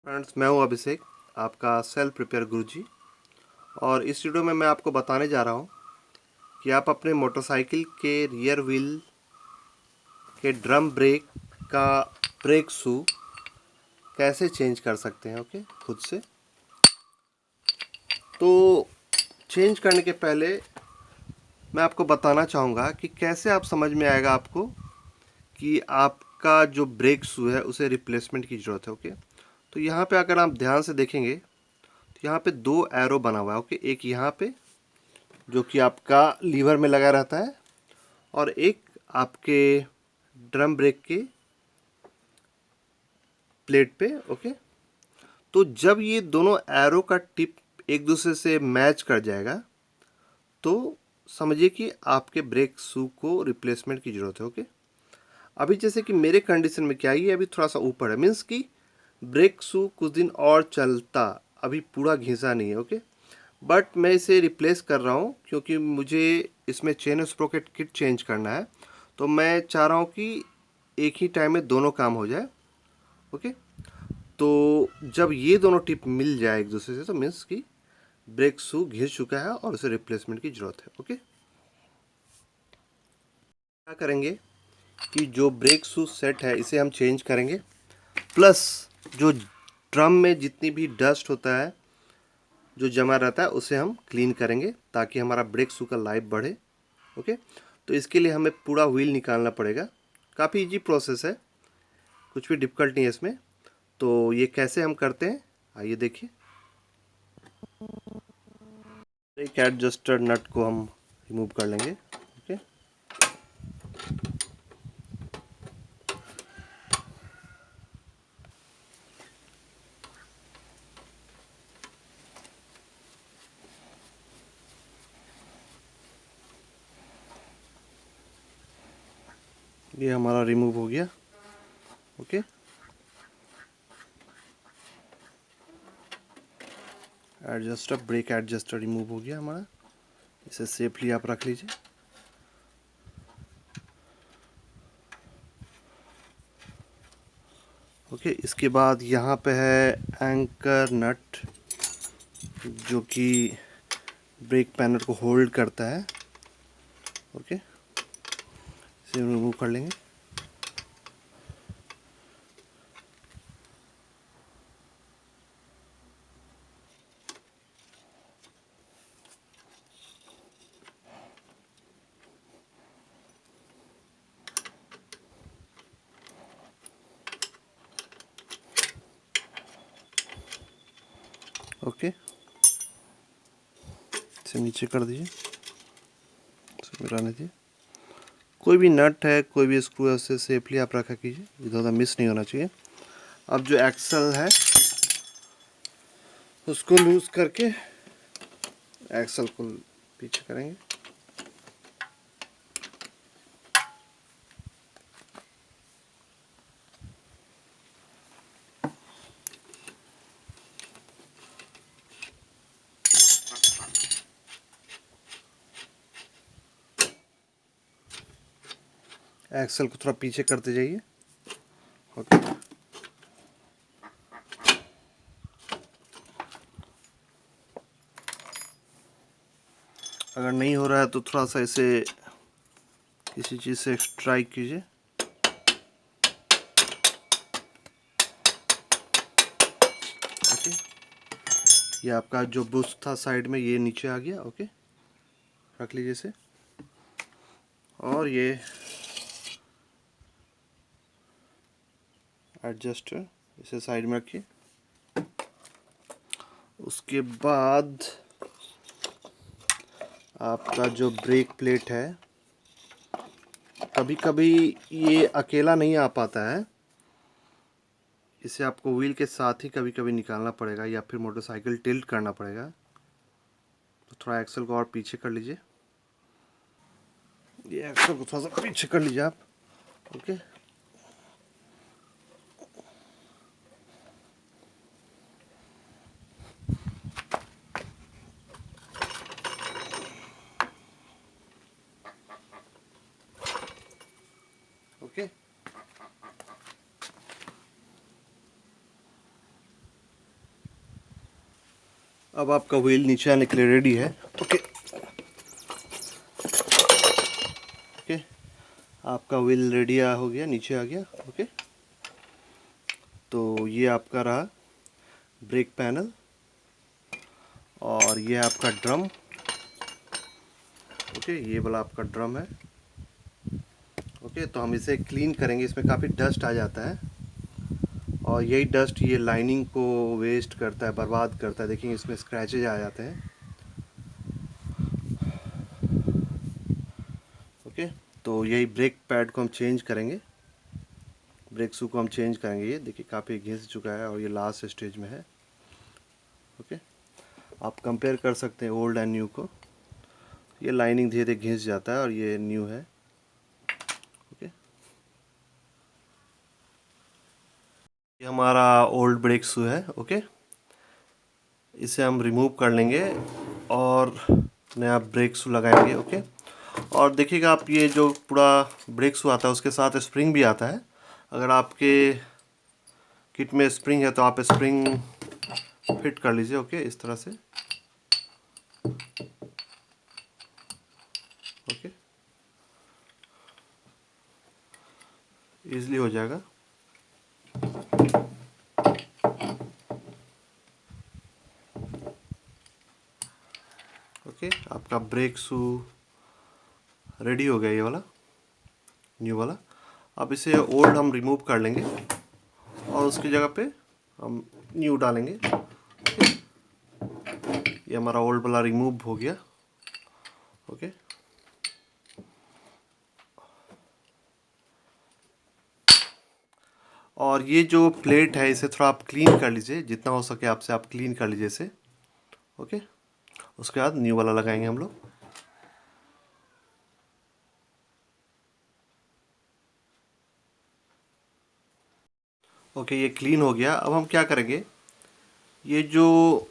Friends, मैं हूं अभिषेक, आपका सेल्फ प्रिपेयर गुरुजी। और इस वीडियो में मैं आपको बताने जा रहा हूं कि आप अपने मोटरसाइकिल के रियर व्हील के ड्रम ब्रेक का ब्रेक शू कैसे चेंज कर सकते हैं। ओके, खुद से। तो चेंज करने के पहले मैं आपको बताना चाहूँगा कि कैसे आप समझ में आएगा आपको कि आपका जो ब्रेक शू है उसे रिप्लेसमेंट की ज़रूरत है। ओके, तो यहाँ पे अगर आप ध्यान से देखेंगे तो यहाँ पे दो एरो बना हुआ है। ओके, एक यहाँ पे जो कि आपका लीवर में लगा रहता है और एक आपके ड्रम ब्रेक के प्लेट पे। ओके, तो जब ये दोनों एरो का टिप एक दूसरे से मैच कर जाएगा तो समझिए कि आपके ब्रेक शू को रिप्लेसमेंट की ज़रूरत है। ओके, अभी जैसे कि मेरे कंडीशन में क्या है, ये अभी थोड़ा सा ऊपर है, मीन्स कि ब्रेक शू कुछ दिन और चलता, अभी पूरा घिसा नहीं है। ओके, बट मैं इसे रिप्लेस कर रहा हूँ क्योंकि मुझे इसमें चेन स्प्रोकेट किट चेंज करना है। तो मैं चाह रहा हूँ कि एक ही टाइम में दोनों काम हो जाए। ओके, तो जब ये दोनों टिप मिल जाए एक दूसरे से तो मीन्स कि ब्रेक शू घिस चुका है और उसे रिप्लेसमेंट की ज़रूरत है। ओके, क्या करेंगे कि जो ब्रेक शू सेट है इसे हम चेंज करेंगे, प्लस जो ड्रम में जितनी भी डस्ट होता है जो जमा रहता है उसे हम क्लीन करेंगे ताकि हमारा ब्रेक शू का लाइफ बढ़े। ओके, तो इसके लिए हमें पूरा व्हील निकालना पड़ेगा। काफ़ी इजी प्रोसेस है, कुछ भी डिफ़िकल्ट नहीं है इसमें। तो ये कैसे हम करते हैं आइए देखिए। एक एडजस्टर नट को हम रिमूव कर लेंगे। ओके, ये हमारा रिमूव हो गया। Okay, adjuster, brake adjuster remove हो गया हमारा। इसे सेफली आप रख लीजिए। ओके, इसके बाद यहाँ पे है एंकर नट जो कि ब्रेक पैनल को होल्ड करता है। ओके, इसे रिमूव कर लेंगे। ओके, इसे नीचे कर दीजिए, इसे रहने दीजिए। कोई भी नट है, कोई भी स्क्रू है, उसे सेफली आप रखा कीजिए, इधर उधर मिस नहीं होना चाहिए। अब जो एक्सल है उसको लूज करके एक्सल को पीछे करेंगे। एक्सल को थोड़ा पीछे करते जाइए। ओके, अगर नहीं हो रहा है तो थोड़ा सा इसे किसी चीज़ से स्ट्राइक कीजिए। ओके, ये आपका जो बुश था साइड में ये नीचे आ गया। ओके, रख लीजिए इसे। और ये एडजस्टर इसे साइड में रखिए। उसके बाद आपका जो ब्रेक प्लेट है, कभी कभी ये अकेला नहीं आ पाता है, इसे आपको व्हील के साथ ही कभी कभी निकालना पड़ेगा या फिर मोटरसाइकिल टिल्ट करना पड़ेगा। तो थोड़ा एक्सल को और पीछे कर लीजिए, ये एक्सल को थोड़ा सा पीछे कर लीजिए आप। ओके, ओके, अब आपका व्हील नीचे आने के लिए रेडी है। ओके ओके, आपका व्हील रेडी हो गया, नीचे आ गया। ओके, तो ये आपका रहा ब्रेक पैनल और ये आपका ड्रम। ओके, ये वाला आपका ड्रम है। ओके, तो हम इसे क्लीन करेंगे, इसमें काफ़ी डस्ट आ जाता है और यही डस्ट ये लाइनिंग को वेस्ट करता है, बर्बाद करता है। देखिए इसमें स्क्रैचेज आ जाते हैं। ओके, तो यही ब्रेक पैड को हम चेंज करेंगे, ब्रेक शू को हम चेंज करेंगे। ये देखिए काफ़ी घिस चुका है और ये लास्ट स्टेज में है। ओके, आप कंपेयर कर सकते हैं ओल्ड एंड न्यू को। ये लाइनिंग धीरे धीरे घिस जाता है और ये न्यू है। ओके, ये हमारा ओल्ड ब्रेक शू है। ओके, इसे हम रिमूव कर लेंगे और नया ब्रेक शू लगाएंगे। ओके, और देखिएगा आप, ये जो पूरा ब्रेक शू आता है उसके साथ स्प्रिंग भी आता है। अगर आपके किट में स्प्रिंग है तो आप स्प्रिंग फिट कर लीजिए। ओके, इस तरह से। ओके, ईजिली हो जाएगा। ओके, आपका ब्रेक शू रेडी हो गया, ये वाला न्यू वाला। अब इसे ओल्ड हम रिमूव कर लेंगे और उसकी जगह पे हम न्यू डालेंगे। ये हमारा ओल्ड वाला रिमूव हो गया। ओके, और ये जो प्लेट है इसे थोड़ा आप क्लीन कर लीजिए, जितना हो सके आपसे आप क्लीन कर लीजिए इसे। ओके, उसके बाद न्यू वाला लगाएंगे हम लोग। ओके, ये क्लीन हो गया। अब हम क्या करेंगे, ये जो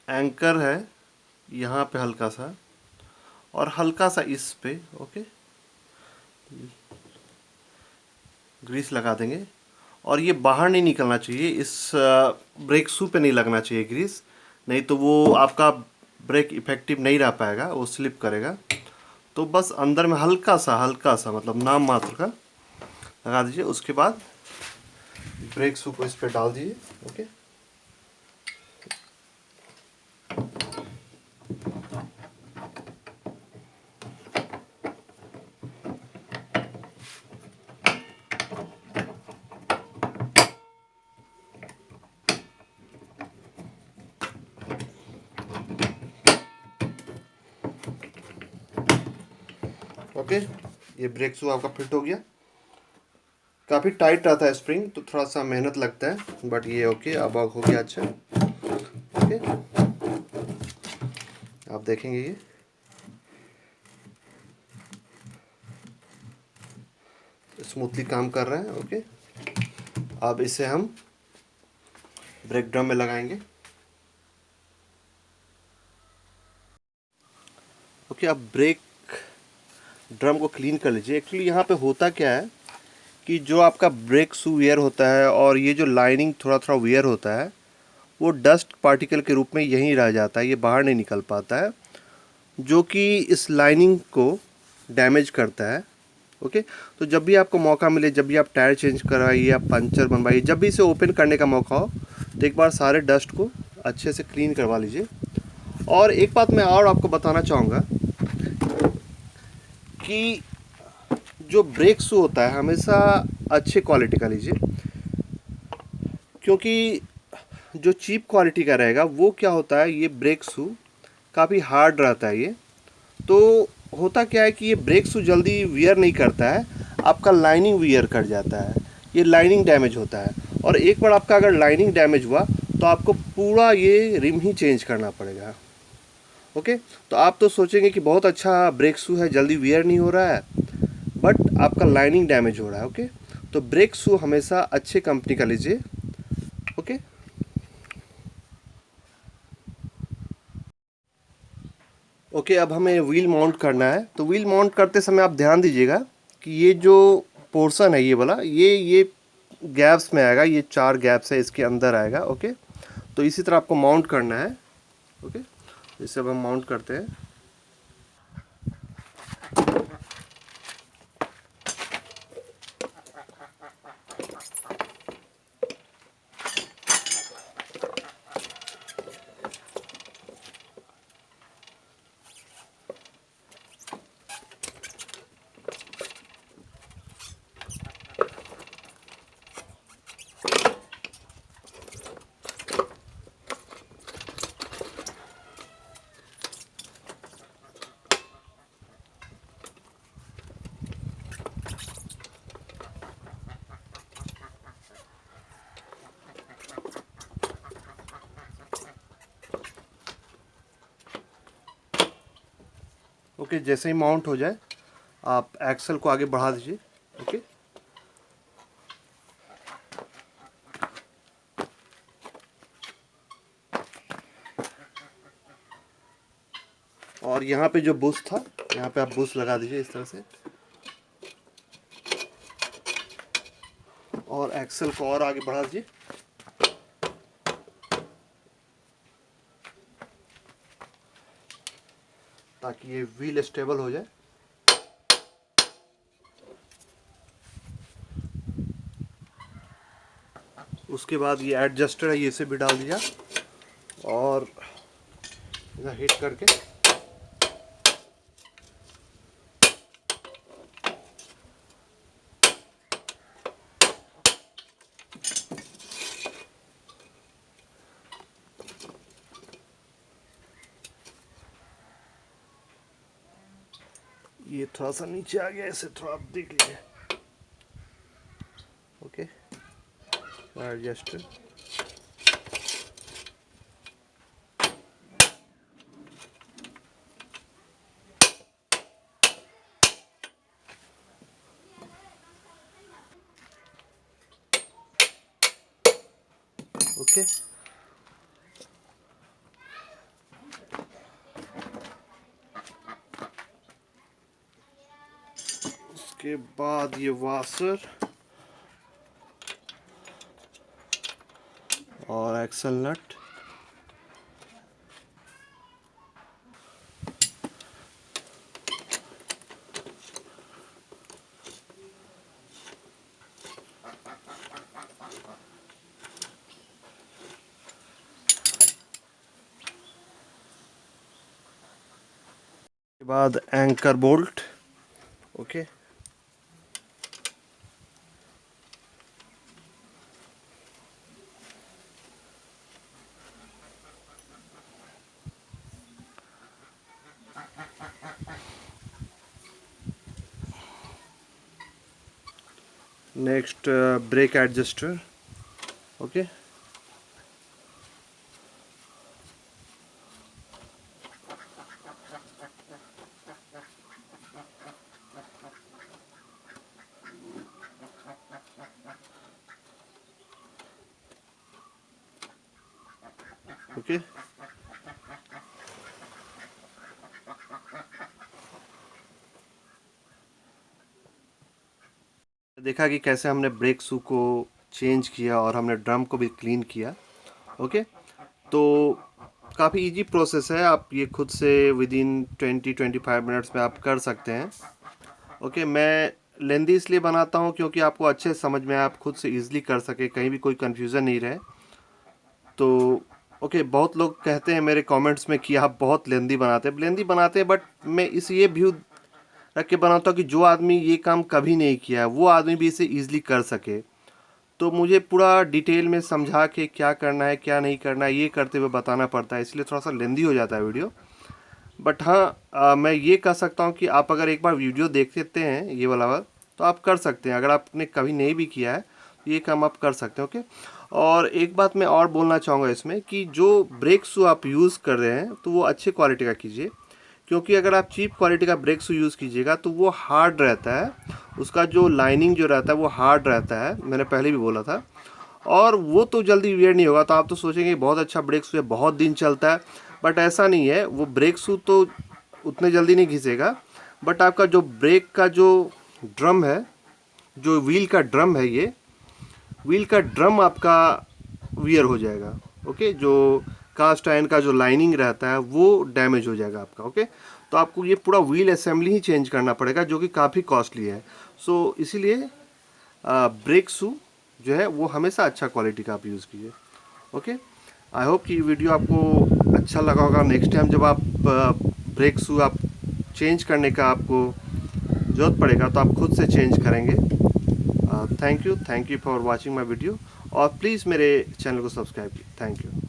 एंकर है यहाँ पे हल्का सा और हल्का सा इस पे ओके ग्रीस लगा देंगे और ये बाहर नहीं निकलना चाहिए। इस ब्रेक शू पे नहीं लगना चाहिए ग्रीस, नहीं तो वो आपका ब्रेक इफेक्टिव नहीं रह पाएगा, वो स्लिप करेगा। तो बस अंदर में हल्का सा मतलब नाम मात्र का लगा दीजिए। उसके बाद ब्रेक शू को इस पे डाल दीजिए। ओके, ओके, ये ब्रेक शू आपका फिट हो गया। काफ़ी टाइट रहता है स्प्रिंग, तो थोड़ा सा मेहनत लगता है, बट ये ओके अब हो गया अच्छा। ओके, आप देखेंगे ये स्मूथली काम कर रहा है। ओके, अब इसे हम ब्रेक ड्रम में लगाएंगे। ओके, अब ब्रेक ड्रम को क्लीन कर लीजिए। एक्चुअली यहाँ पे होता क्या है कि जो आपका ब्रेक शू वियर होता है और ये जो लाइनिंग थोड़ा थोड़ा वियर होता है वो डस्ट पार्टिकल के रूप में यहीं रह जाता है, ये बाहर नहीं निकल पाता है, जो कि इस लाइनिंग को डैमेज करता है। ओके, तो जब भी आपको मौका मिले, जब भी आप टायर चेंज कराइए या पंचर बनवाइए, जब भी इसे ओपन करने का मौका हो तो एक बार सारे डस्ट को अच्छे से क्लीन करवा लीजिए। और एक बात मैं और आपको बताना चाहूँगा कि जो ब्रेक शू होता है हमेशा अच्छे क्वालिटी का लीजिए, क्योंकि जो चीप क्वालिटी का रहेगा वो क्या होता है, ये ब्रेक शू काफ़ी हार्ड रहता है। ये तो होता क्या है कि ये ब्रेक शू जल्दी वियर नहीं करता है, आपका लाइनिंग वियर कर जाता है, ये लाइनिंग डैमेज होता है। और एक बार आपका अगर लाइनिंग डैमेज हुआ तो आपको पूरा ये रिम ही चेंज करना पड़ेगा। ओके, तो आप तो सोचेंगे कि बहुत अच्छा ब्रेक शू है, जल्दी वियर नहीं हो रहा है, बट आपका लाइनिंग डैमेज हो रहा है। ओके, तो ब्रेक शू हमेशा अच्छे कंपनी का लीजिए। ओके, ओके, अब हमें व्हील माउंट करना है। तो व्हील माउंट करते समय आप ध्यान दीजिएगा कि ये जो पोर्शन है ये वाला, ये गैप्स में आएगा, ये 4 गैप्स है इसके अंदर आएगा। ओके, तो इसी तरह आपको माउंट करना है। ओके, इसे अब हम माउंट करते हैं। ओके, जैसे ही माउंट हो जाए आप एक्सल को आगे बढ़ा दीजिए। ओके, और यहाँ पे जो बुश था, यहाँ पे आप बुश लगा दीजिए इस तरह से, और एक्सल को और आगे बढ़ा दीजिए ताकि ये व्हील स्टेबल हो जाए। उसके बाद ये एडजस्टर है, ये इसे भी डाल दिया और इधर हिट करके ये थोड़ा सा नीचे आ गया, इसे थोड़ा आप देख लीजिए। ओके, एडजस्टर, ओके, उसके बाद ये वाशर और एक्सल नट, के बाद anchor bolt. Okay, next brake adjuster. Okay, okay, देखा कि कैसे हमने ब्रेक शू को चेंज किया और हमने ड्रम को भी क्लीन किया। ओके, तो काफ़ी इजी प्रोसेस है, आप ये खुद से विद इन 20-25 मिनट्स में आप कर सकते हैं। ओके, मैं लेंदी इसलिए बनाता हूँ क्योंकि आपको अच्छे समझ में आप खुद से इजीली कर सके, कहीं भी कोई कन्फ्यूज़न नहीं रहे। तो ओके, बहुत लोग कहते हैं मेरे कमेंट्स में कि आप बहुत लेंदी बनाते हैं, बट मैं इस ये व्यू रख के बनाता हूँ कि जो आदमी ये काम कभी नहीं किया है वो आदमी भी इसे ईजिली कर सके। तो मुझे पूरा डिटेल में समझा के क्या करना है क्या नहीं करना है ये करते हुए बताना पड़ता है, इसलिए थोड़ा सा लेंदी हो जाता है वीडियो। बट हाँ, मैं ये कह सकता हूँ कि आप अगर एक बार वीडियो देख लेते हैं ये वाला तो आप कर सकते हैं। अगर आपने कभी नहीं भी किया है तो ये काम आप कर सकते हैं। ओके, और एक बात मैं और बोलना चाहूँगा इसमें कि जो ब्रेक शू आप यूज़ कर रहे हैं तो वो अच्छे क्वालिटी का कीजिए, क्योंकि अगर आप चीप क्वालिटी का ब्रेक शू यूज़ कीजिएगा तो वो हार्ड रहता है, उसका जो लाइनिंग जो रहता है वो हार्ड रहता है, मैंने पहले भी बोला था, और वो तो जल्दी वियर नहीं होगा। तो आप तो सोचेंगे बहुत अच्छा ब्रेक शू है, बहुत दिन चलता है, बट ऐसा नहीं है। वो ब्रेक शू तो उतने जल्दी नहीं घिसेगा, बट आपका जो ब्रेक का जो ड्रम है, जो व्हील का ड्रम है, ये व्हील का ड्रम आपका वियर हो जाएगा। ओके, जो कास्ट आयरन का जो लाइनिंग रहता है वो डैमेज हो जाएगा आपका। ओके, तो आपको ये पूरा व्हील असेंबली ही चेंज करना पड़ेगा, जो कि काफ़ी कॉस्टली है। सो इसीलिए ब्रेक शू जो है वो हमेशा अच्छा क्वालिटी का आप यूज़ कीजिए। ओके, आई होप कि वीडियो आपको अच्छा लगा होगा। नेक्स्ट टाइम जब आप ब्रेक शू आप चेंज करने का आपको ज़रूरत पड़ेगा तो आप खुद से चेंज करेंगे। Thank you for watching my video, और प्लीज़ मेरे चैनल को सब्सक्राइब कीजिए। Thank you.